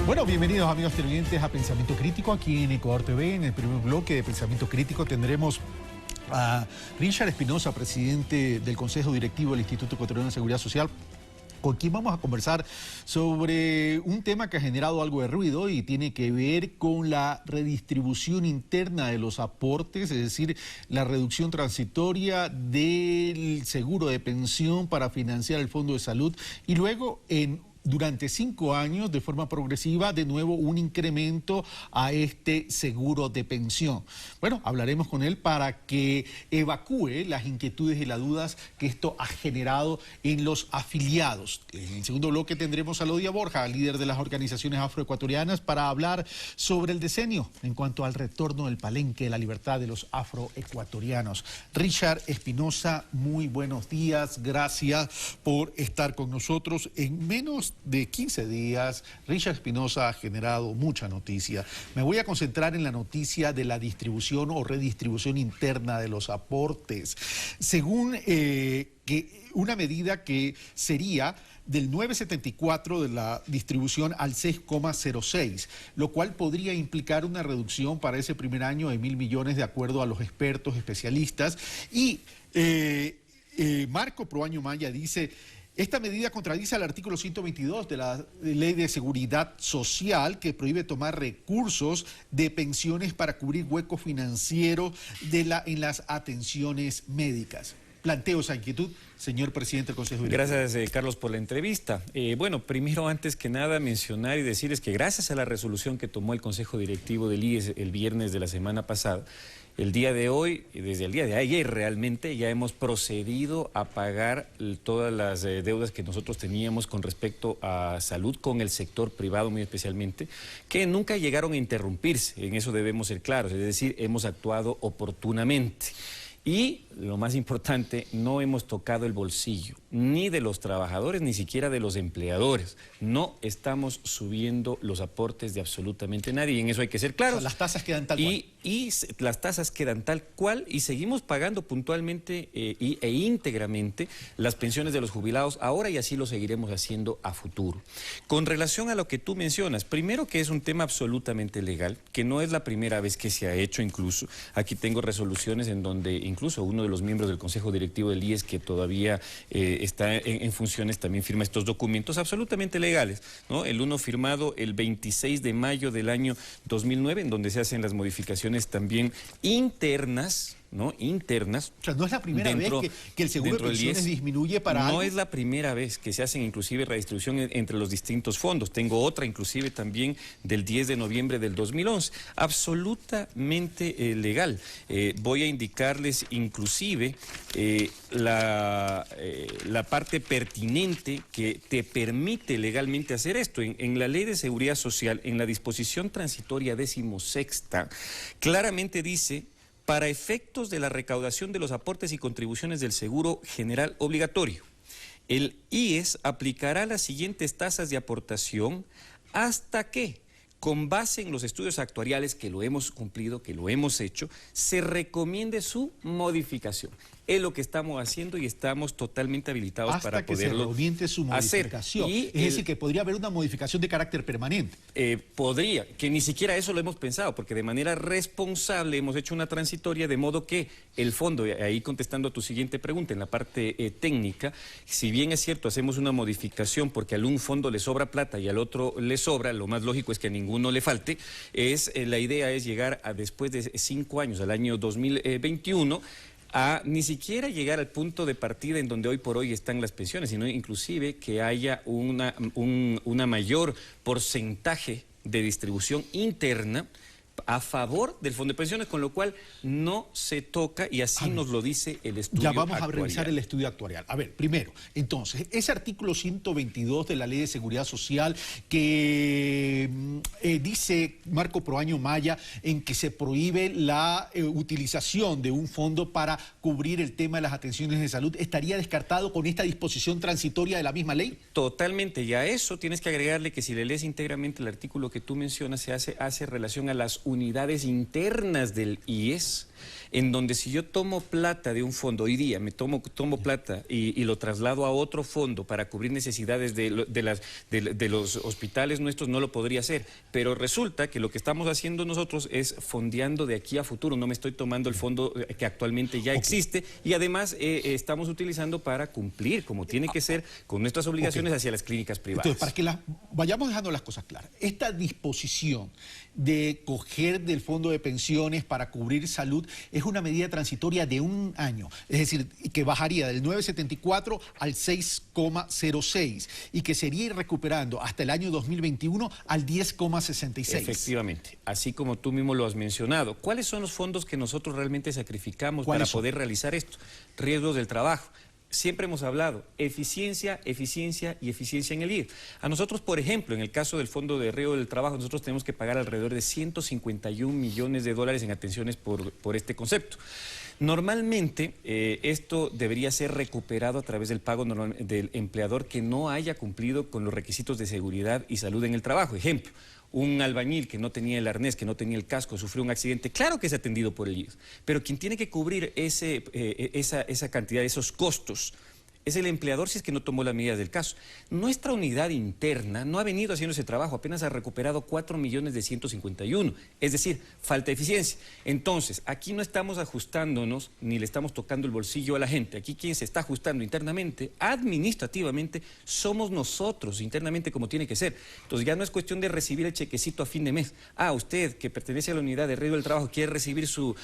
Bueno, bienvenidos amigos televidentes a Pensamiento Crítico aquí en Ecuador TV. En el primer bloque de Pensamiento Crítico tendremos a Richard Espinosa, presidente del Consejo Directivo del Instituto Ecuatoriano de Seguridad Social, con quien vamos a conversar sobre un tema que ha generado algo de ruido y tiene que ver con la redistribución interna de los aportes, es decir, la reducción transitoria del seguro de pensión para financiar el Fondo de Salud y luego durante 5 años, de forma progresiva, de nuevo un incremento a este seguro de pensión. Bueno, hablaremos con él para que evacúe las inquietudes y las dudas que esto ha generado en los afiliados. En el segundo bloque tendremos a Lodia Borja, líder de las organizaciones afroecuatorianas, para hablar sobre el decenio en cuanto al retorno del palenque de la libertad de los afroecuatorianos. Richard Espinosa, muy buenos días, gracias por estar con nosotros. En menos de 15 días, Richard Espinosa ha generado mucha noticia. Me voy a concentrar en la noticia de la distribución o redistribución interna de los aportes. Según una medida que sería del 9,74 de la distribución al 6,06, lo cual podría implicar una reducción para ese primer año de 1.000 millones de acuerdo a los expertos, especialistas. Y Marco Proaño Maya dice: esta medida contradice al artículo 122 de la Ley de Seguridad Social, que prohíbe tomar recursos de pensiones para cubrir hueco financiero en las atenciones médicas. Planteo esa inquietud, señor presidente del Consejo Directivo. Gracias, Carlos, por la entrevista. Bueno, primero, antes que nada, mencionar y decirles que gracias a la resolución que tomó el Consejo Directivo del IES el viernes de la semana pasada, el día de hoy, desde el día de ayer realmente, ya hemos procedido a pagar todas las deudas que nosotros teníamos con respecto a salud con el sector privado muy especialmente, que nunca llegaron a interrumpirse, en eso debemos ser claros, es decir, hemos actuado oportunamente. Y, lo más importante, no hemos tocado el bolsillo, ni de los trabajadores, ni siquiera de los empleadores. No estamos subiendo los aportes de absolutamente nadie, y en eso hay que ser claros. O sea, las tasas quedan tal cual. Y las tasas quedan tal cual, y seguimos pagando puntualmente e íntegramente las pensiones de los jubilados ahora, y así lo seguiremos haciendo a futuro. Con relación a lo que tú mencionas, primero que es un tema absolutamente legal, que no es la primera vez que se ha hecho incluso. Aquí tengo resoluciones en donde incluso uno de los miembros del Consejo Directivo del IES, que todavía está en funciones, también firma estos documentos absolutamente legales, ¿no? El uno firmado el 26 de mayo del año 2009, en donde se hacen las modificaciones también internas, ¿no? Internas. O sea, no es la primera vez que el seguro de pensiones disminuye para algo. No es la primera vez que se hacen inclusive redistribución entre los distintos fondos. Tengo otra inclusive también del 10 de noviembre del 2011. Absolutamente legal. Voy a indicarles inclusive la parte pertinente que te permite legalmente hacer esto. En la Ley de Seguridad Social, en la disposición transitoria 16ª, claramente dice: para efectos de la recaudación de los aportes y contribuciones del seguro general obligatorio, el IES aplicará las siguientes tasas de aportación hasta que, con base en los estudios actuariales, que lo hemos cumplido, que lo hemos hecho, se recomiende su modificación. Es lo que estamos haciendo y estamos totalmente habilitados para poderlo se reoriente su modificación. hacer. Es decir, que podría haber una modificación de carácter permanente. Podría, que ni siquiera eso lo hemos pensado, porque de manera responsable hemos hecho una transitoria, de modo que el fondo, ahí contestando a tu siguiente pregunta, en la parte técnica, si bien es cierto, hacemos una modificación porque a un fondo le sobra plata y al otro le sobra, lo más lógico es que a ninguno le falte, la idea es llegar a, después de 5 años, al año 2021, a ni siquiera llegar al punto de partida en donde hoy por hoy están las pensiones, sino inclusive que haya una mayor porcentaje de distribución interna a favor del Fondo de Pensiones, con lo cual no se toca, y así nos lo dice el estudio Ya vamos actuarial. a revisar el estudio actuarial. A ver, primero, entonces, ese artículo 122 de la Ley de Seguridad Social que dice Marco Proaño Maya en que se prohíbe la utilización de un fondo para cubrir el tema de las atenciones de salud, ¿estaría descartado con esta disposición transitoria de la misma ley? Totalmente, y a eso tienes que agregarle que si le lees íntegramente el artículo que tú mencionas, hace relación a las unidades internas del IES, en donde si yo tomo plata de un fondo, hoy día tomo plata y lo traslado a otro fondo para cubrir necesidades de los hospitales nuestros, no lo podría hacer. Pero resulta que lo que estamos haciendo nosotros es fondeando de aquí a futuro, no me estoy tomando el fondo que actualmente ya existe, y además estamos utilizando para cumplir, como tiene que ser, con nuestras obligaciones hacia las clínicas privadas. Entonces, para que vayamos dejando las cosas claras, esta disposición de coger del fondo de pensiones para cubrir salud es una medida transitoria de un año, es decir, que bajaría del 9,74 al 6,06 y que sería ir recuperando hasta el año 2021 al 10,66. Efectivamente, así como tú mismo lo has mencionado. ¿Cuáles son los fondos que nosotros realmente sacrificamos para poder realizar esto? Riesgos del trabajo. Siempre hemos hablado eficiencia, eficiencia y eficiencia en el IR. A nosotros, por ejemplo, en el caso del Fondo de Riesgo del Trabajo, nosotros tenemos que pagar alrededor de 151 millones de dólares en atenciones por este concepto. Normalmente, esto debería ser recuperado a través del pago del empleador que no haya cumplido con los requisitos de seguridad y salud en el trabajo. Ejemplo, un albañil que no tenía el arnés, que no tenía el casco, sufrió un accidente, claro que es atendido por el IES, pero quien tiene que cubrir esa cantidad, esos costos, es el empleador si es que no tomó las medidas del caso. Nuestra unidad interna no ha venido haciendo ese trabajo, apenas ha recuperado 4.151.000, es decir, falta eficiencia. Entonces, aquí no estamos ajustándonos ni le estamos tocando el bolsillo a la gente. Aquí quien se está ajustando internamente, administrativamente, somos nosotros, internamente como tiene que ser. Entonces ya no es cuestión de recibir el chequecito a fin de mes. Ah, usted que pertenece a la unidad de riesgo del trabajo quiere recibir su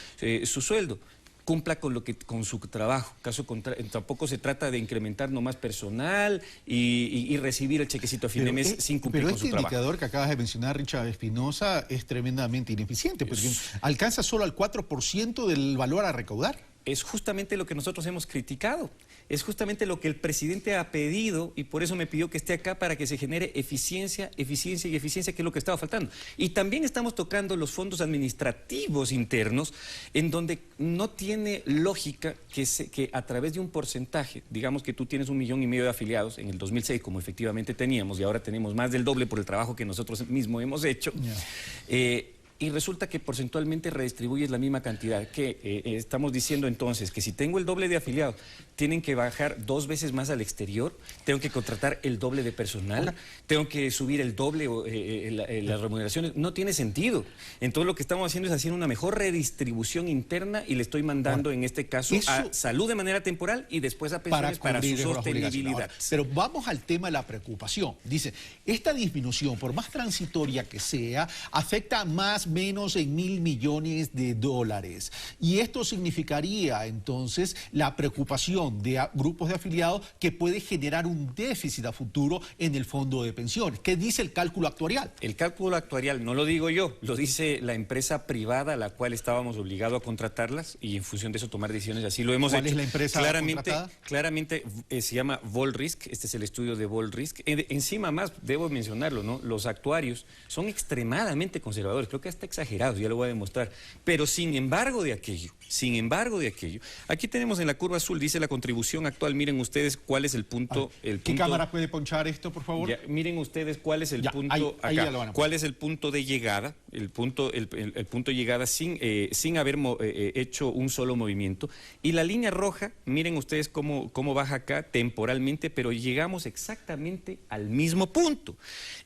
sueldo. Cumpla con su trabajo. Caso contrario, tampoco se trata de incrementar nomás personal y recibir el chequecito a fin de mes sin cumplir con su trabajo. Pero este indicador que acabas de mencionar, Richard Espinosa, es tremendamente ineficiente, porque alcanza solo al 4% del valor a recaudar. Es justamente lo que nosotros hemos criticado, es justamente lo que el presidente ha pedido y por eso me pidió que esté acá para que se genere eficiencia, eficiencia y eficiencia, que es lo que estaba faltando. Y también estamos tocando los fondos administrativos internos, en donde no tiene lógica que a través de un porcentaje, digamos que tú tienes 1,5 millones de afiliados en el 2006, como efectivamente teníamos, y ahora tenemos más del doble por el trabajo que nosotros mismos hemos hecho, y resulta que porcentualmente redistribuyes la misma cantidad. Que estamos diciendo entonces que si tengo el doble de afiliados, tienen que bajar 2 veces más al exterior, tengo que contratar el doble de personal, tengo que subir el doble las remuneraciones. No tiene sentido. Entonces lo que estamos haciendo es hacer una mejor redistribución interna y le estoy mandando en este caso a salud de manera temporal y después a pensiones para su sostenibilidad. Pero vamos al tema de la preocupación. Dice, esta disminución, por más transitoria que sea, afecta más menos en 1.000 millones de dólares. Y esto significaría entonces la preocupación de grupos de afiliados que puede generar un déficit a futuro en el fondo de pensiones. ¿Qué dice el cálculo actuarial? El cálculo actuarial no lo digo yo, lo dice la empresa privada a la cual estábamos obligados a contratarlas y en función de eso tomar decisiones. Así lo hemos hecho. ¿Cuál es la empresa contratada? Claramente se llama Volrisk, este es el estudio de Volrisk. Encima más, debo mencionarlo, ¿no? Los actuarios son extremadamente conservadores, creo que hasta exagerados, ya lo voy a demostrar, pero sin embargo de aquello, aquí tenemos en la curva azul, dice la contribución actual, miren ustedes cuál es el punto. ¿Qué cámara puede ponchar esto, por favor? Ya, miren ustedes cuál es el punto acá, cuál es el punto de llegada, el punto de llegada sin haber hecho un solo movimiento, y la línea roja, miren ustedes cómo baja acá temporalmente, pero llegamos exactamente al mismo punto,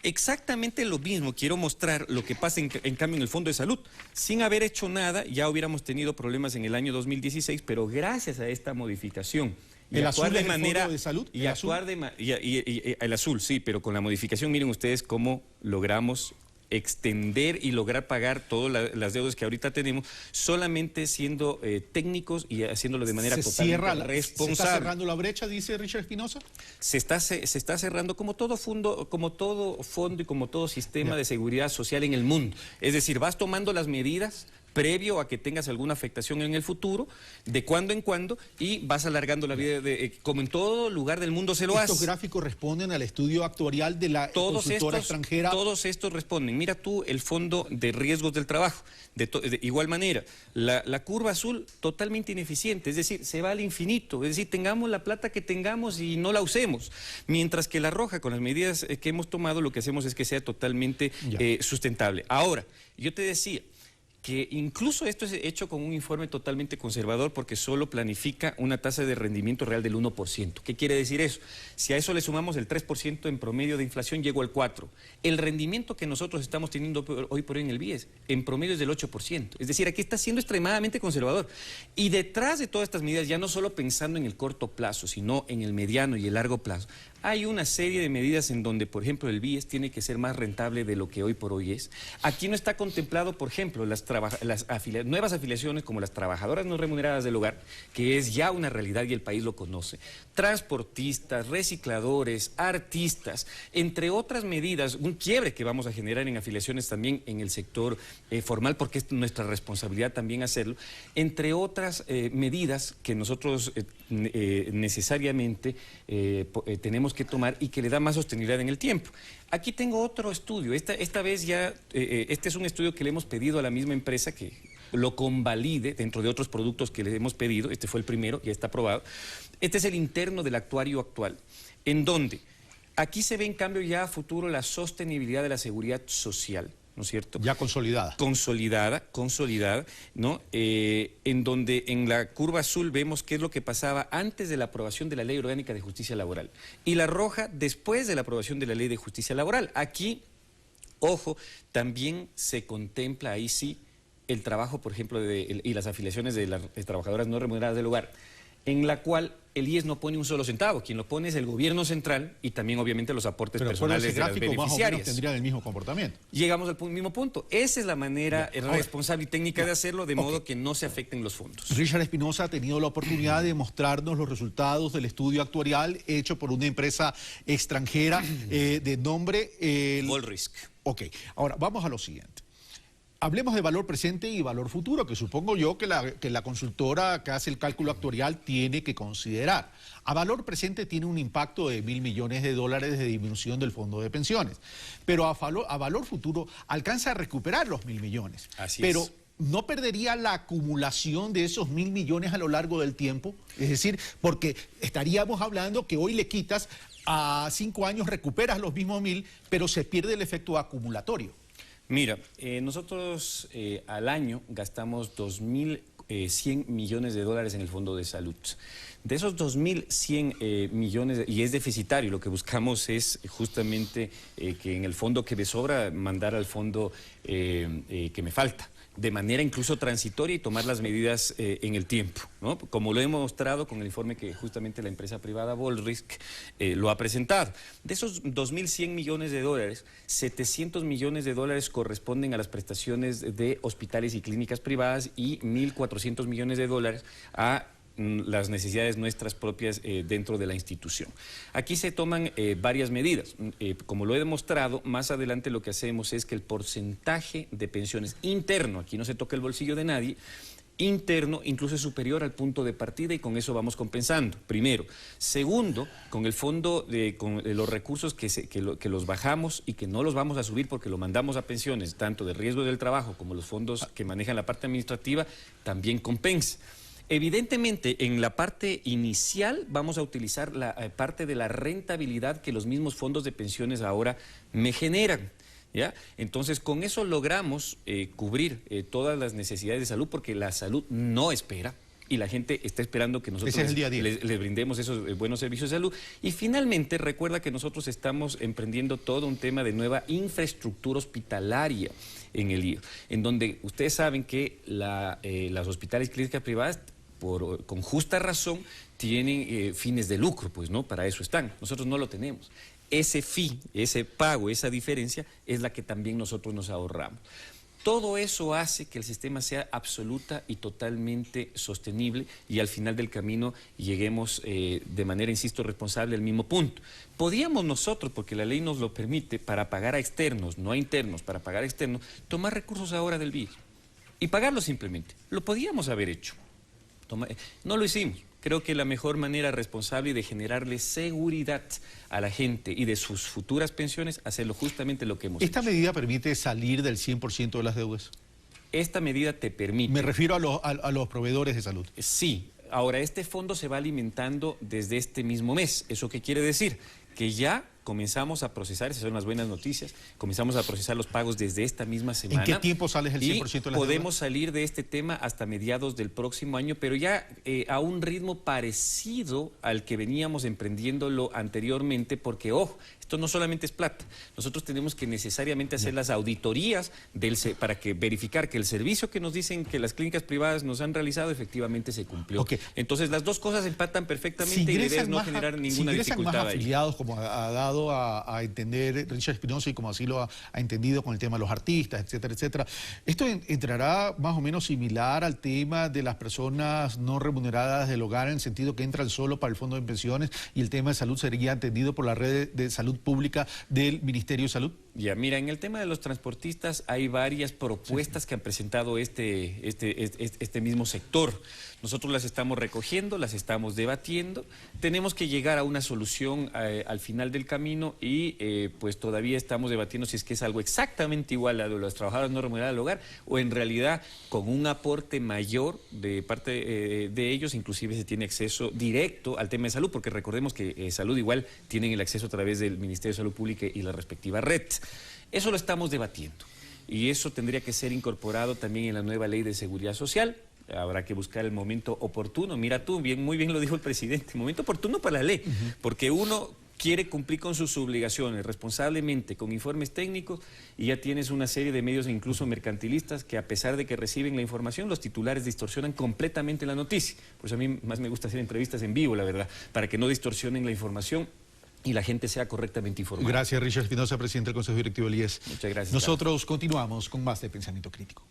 exactamente lo mismo. Quiero mostrar lo que pasa en cambio en el Fondo de Salud. Sin haber hecho nada, ya hubiéramos tenido problemas en el año 2016, pero gracias a esta modificación y ¿El actuar azul de manera Fondo de Salud? y actuar el azul, sí, pero con la modificación miren ustedes cómo logramos extender y lograr pagar todas las deudas que ahorita tenemos, solamente siendo técnicos y haciéndolo de manera totalmente responsable. ¿Se está cerrando la brecha, dice Richard Espinosa? Se está cerrando como todo fondo y como todo sistema de seguridad social en el mundo. Es decir, vas tomando las medidas previo a que tengas alguna afectación en el futuro, de cuando en cuando, y vas alargando la vida, como en todo lugar del mundo se lo hace. ¿Estos gráficos responden al estudio actuarial de la consultora extranjera? Todos estos responden. Mira tú el Fondo de Riesgos del Trabajo. De igual manera, la curva azul totalmente ineficiente, es decir, se va al infinito, es decir, tengamos la plata que tengamos y no la usemos. Mientras que la roja, con las medidas que hemos tomado, lo que hacemos es que sea totalmente sustentable. Ahora, yo te decía, que incluso esto es hecho con un informe totalmente conservador porque solo planifica una tasa de rendimiento real del 1%. ¿Qué quiere decir eso? Si a eso le sumamos el 3% en promedio de inflación, llego al 4%. El rendimiento que nosotros estamos teniendo hoy por hoy en el BIES, en promedio es del 8%. Es decir, aquí está siendo extremadamente conservador. Y detrás de todas estas medidas, ya no solo pensando en el corto plazo, sino en el mediano y el largo plazo, hay una serie de medidas en donde, por ejemplo, el BIES tiene que ser más rentable de lo que hoy por hoy es. Aquí no está contemplado, por ejemplo, nuevas afiliaciones como las trabajadoras no remuneradas del hogar, que es ya una realidad y el país lo conoce, transportistas, recicladores, artistas, entre otras medidas, un quiebre que vamos a generar en afiliaciones también en el sector formal, porque es nuestra responsabilidad también hacerlo, entre otras medidas que nosotros necesariamente tenemos que tomar y que le da más sostenibilidad en el tiempo. Aquí tengo otro estudio, esta vez ya, este es un estudio que le hemos pedido a la misma empresa que lo convalide dentro de otros productos que le hemos pedido, este fue el primero, ya está aprobado. Este es el interno del actuario actual, en donde aquí se ve en cambio ya a futuro la sostenibilidad de la seguridad social, ¿no es cierto? Ya consolidada. Consolidada, ¿no? En donde en la curva azul vemos qué es lo que pasaba antes de la aprobación de la Ley Orgánica de Justicia Laboral y la roja después de la aprobación de la Ley de Justicia Laboral. Aquí, ojo, también se contempla ahí sí el trabajo, por ejemplo, y las afiliaciones de las trabajadoras no remuneradas del hogar, en la cual el IES no pone un solo centavo, quien lo pone es el gobierno central y también obviamente los aportes personales de las beneficiarias. Más o menos tendrían el mismo comportamiento. Llegamos al mismo punto. Esa es la manera responsable y técnica de hacerlo, de modo que no se afecten los fondos. Richard Espinosa ha tenido la oportunidad de mostrarnos los resultados del estudio actuarial hecho por una empresa extranjera de nombre... Volrisk. Ok, ahora vamos a lo siguiente. Hablemos de valor presente y valor futuro, que supongo yo que la consultora que hace el cálculo actuarial tiene que considerar. A valor presente tiene un impacto de $1.000 millones de disminución del fondo de pensiones, pero a valor futuro alcanza a recuperar los 1.000 millones. Así pero es. ¿no perdería la acumulación de esos 1.000 millones a lo largo del tiempo? Es decir, porque estaríamos hablando que hoy le quitas, a 5 años recuperas los mismos 1.000, pero se pierde el efecto acumulatorio. Mira, nosotros al año gastamos 2.100 millones de dólares en el Fondo de Salud. De esos 2.100 millones, y es deficitario, lo que buscamos es justamente que en el fondo que me sobra, mandar al fondo que me falta, de manera incluso transitoria y tomar las medidas en el tiempo, ¿no? Como lo hemos mostrado con el informe que justamente la empresa privada Volrisk lo ha presentado. De esos 2.100 millones de dólares, 700 millones de dólares corresponden a las prestaciones de hospitales y clínicas privadas y 1.400 millones de dólares a las necesidades nuestras propias dentro de la institución. Aquí se toman varias medidas. Como lo he demostrado, más adelante lo que hacemos es que el porcentaje de pensiones interno, aquí no se toca el bolsillo de nadie, interno incluso es superior al punto de partida y con eso vamos compensando, primero. Segundo, con el fondo, con los recursos que los bajamos y que no los vamos a subir porque lo mandamos a pensiones, tanto de riesgo del trabajo como los fondos que manejan la parte administrativa, también compensa. Evidentemente, en la parte inicial vamos a utilizar la parte de la rentabilidad que los mismos fondos de pensiones ahora me generan, ¿ya? Entonces, con eso logramos cubrir todas las necesidades de salud, porque la salud no espera y la gente está esperando que nosotros les brindemos esos buenos servicios de salud. Y finalmente, recuerda que nosotros estamos emprendiendo todo un tema de nueva infraestructura hospitalaria en el IE, en donde ustedes saben que las hospitales y clínicas privadas con justa razón tienen fines de lucro, pues no, para eso están. Nosotros no lo tenemos. Ese fee, ese pago, esa diferencia es la que también nosotros nos ahorramos. Todo eso hace que el sistema sea absoluta y totalmente sostenible y al final del camino lleguemos de manera, insisto, responsable al mismo punto. Podíamos nosotros, porque la ley nos lo permite, para pagar a externos, no a internos, para pagar a externos, tomar recursos ahora del BIE y pagarlos simplemente. Lo podíamos haber hecho. No lo hicimos. Creo que la mejor manera responsable de generarle seguridad a la gente y de sus futuras pensiones, hacerlo justamente lo que hemos hecho. ¿Esta medida permite salir del 100% de las deudas? Esta medida te permite... Me refiero a los proveedores de salud. Sí. Ahora, este fondo se va alimentando desde este mismo mes. ¿Eso qué quiere decir? Que ya comenzamos a procesar, esas son las buenas noticias, comenzamos a procesar los pagos desde esta misma semana. ¿En qué tiempo sales el 100% de las deudas? Podemos salir de este tema hasta mediados del próximo año, pero ya a un ritmo parecido al que veníamos emprendiéndolo anteriormente, porque, ojo, esto no solamente es plata. Nosotros tenemos que necesariamente hacer las auditorías para verificar que el servicio que nos dicen que las clínicas privadas nos han realizado efectivamente se cumplió. Okay. Entonces las dos cosas empatan perfectamente y la idea es no generar ninguna dificultad. Más afiliados, como ha dado a entender Richard Espinosa y como así lo ha entendido con el tema de los artistas, etcétera, etcétera. ¿Esto entrará más o menos similar al tema de las personas no remuneradas del hogar, en el sentido que entran solo para el fondo de pensiones y el tema de salud sería atendido por la red de salud pública del Ministerio de Salud? Ya, mira, en el tema de los transportistas hay varias propuestas que han presentado este mismo sector. Nosotros las estamos recogiendo, las estamos debatiendo. Tenemos que llegar a una solución al final del camino y pues todavía estamos debatiendo si es que es algo exactamente igual a los trabajadores no remunerados del hogar o en realidad con un aporte mayor de parte de ellos, inclusive se tiene acceso directo al tema de salud, porque recordemos que salud igual tienen el acceso a través del Ministerio de Salud Pública y la respectiva red. Eso lo estamos debatiendo y eso tendría que ser incorporado también en la nueva ley de seguridad social. Habrá que buscar el momento oportuno. Mira tú, muy bien lo dijo el presidente, momento oportuno para la ley, porque uno quiere cumplir con sus obligaciones responsablemente, con informes técnicos, y ya tienes una serie de medios, incluso mercantilistas, que a pesar de que reciben la información, los titulares distorsionan completamente la noticia. Por eso a mí más me gusta hacer entrevistas en vivo, la verdad, para que no distorsionen la información y la gente sea correctamente informada. Gracias, Richard Espinosa, presidente del Consejo Directivo del IES. Muchas gracias. Nosotros continuamos con más de Pensamiento Crítico.